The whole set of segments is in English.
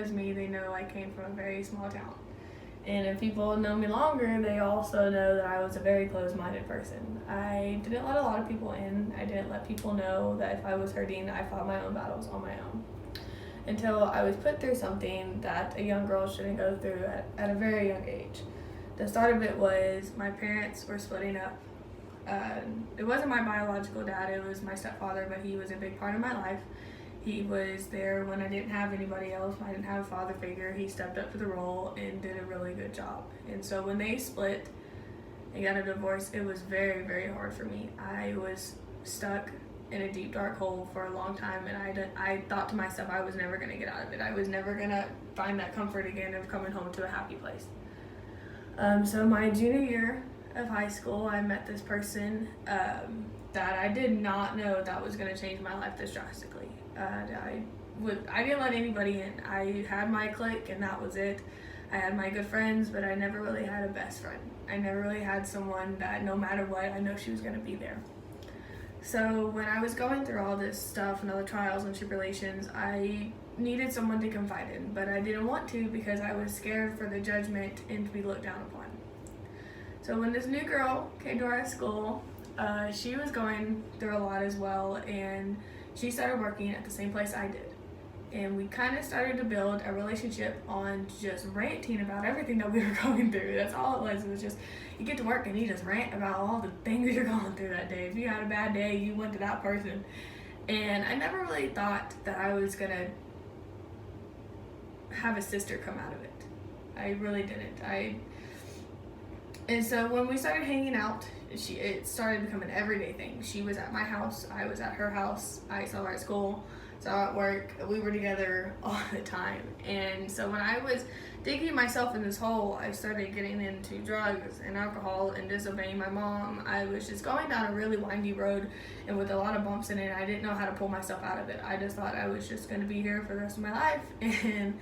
knows me, they know I came from a very small town. And if people know me longer, they also know that I was a very closed-minded person. I didn't let a lot of people in. I didn't let people know that if I was hurting, I fought my own battles on my own. Until I was put through something that a young girl shouldn't go through at a very young age. The start of it was my parents were splitting up. It wasn't my biological dad, it was my stepfather, but he was a big part of my life. He was there when I didn't have anybody else. I didn't have a father figure. He stepped up to the role and did a really good job. And so when they split and got a divorce, it was very, very hard for me. I was stuck in a deep, dark hole for a long time, and I thought to myself I was never going to get out of it. I was never going to find that comfort again of coming home to a happy place. So my junior year of high school, I met this person that I did not know that was going to change my life this drastically. I didn't let anybody in. I had my clique and that was it. I had my good friends, but I never really had a best friend. I never really had someone that no matter what, I know she was going to be there. So when I was going through all this stuff and all the trials and tribulations, I needed someone to confide in, but I didn't want to because I was scared for the judgment and to be looked down upon. So when this new girl came to our school, she was going through a lot as well, and she started working at the same place I did. And we kind of started to build a relationship on just ranting about everything that we were going through. That's all it was. It was just, you get to work and you just rant about all the things you're going through that day. If you had a bad day, you went to that person. And I never really thought that I was going to have a sister come out of it. I really didn't. And so when we started hanging out, it started to become an everyday thing. She was at my house, I was at her house, I saw her at school, saw her at work, we were together all the time. And so when I was digging myself in this hole, I started getting into drugs and alcohol and disobeying my mom. I was just going down a really windy road and with a lot of bumps in it. I didn't know how to pull myself out of it. I just thought I was just going to be here for the rest of my life, and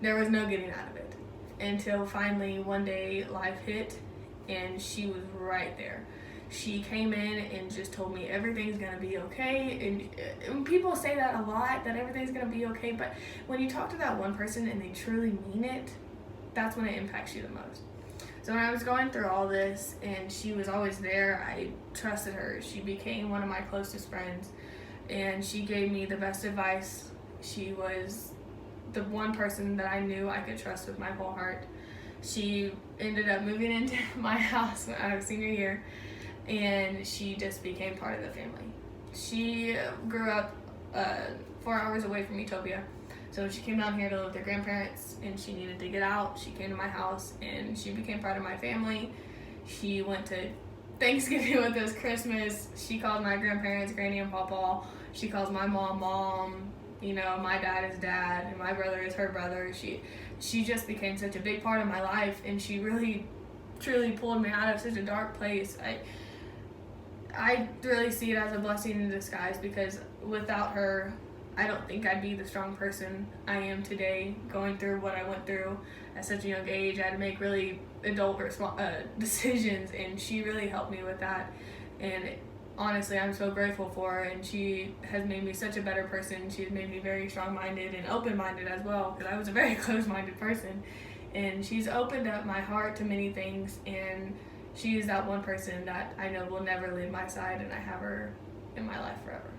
there was no getting out of it. Until finally one day life hit and she was right there. She came in and just told me everything's gonna be okay. And people say that a lot, that everything's gonna be okay, but when you talk to that one person and they truly mean it, that's when it impacts you the most. So when I was going through all this and she was always there, I trusted her. She became one of my closest friends and she gave me the best advice. She was the one person that I knew I could trust with my whole heart. She ended up moving into my house when I was senior year, and she just became part of the family. She grew up 4 hours away from Utopia, so she came down here to live with her grandparents, and she needed to get out. She came to my house, and she became part of my family. She went to Thanksgiving with us, Christmas. She called my grandparents Granny and Pawpaw. She calls my mom Mom. You know, my dad is Dad, and my brother is her brother. She just became such a big part of my life, and she really, truly pulled me out of such a dark place. I really see it as a blessing in disguise, because without her, I don't think I'd be the strong person I am today, going through what I went through at such a young age. I had to make really adult decisions, and she really helped me with that. And honestly, I'm so grateful for her, and she has made me such a better person. She's made me very strong-minded and open-minded as well, because I was a very closed-minded person. And she's opened up my heart to many things, and she is that one person that I know will never leave my side, and I have her in my life forever.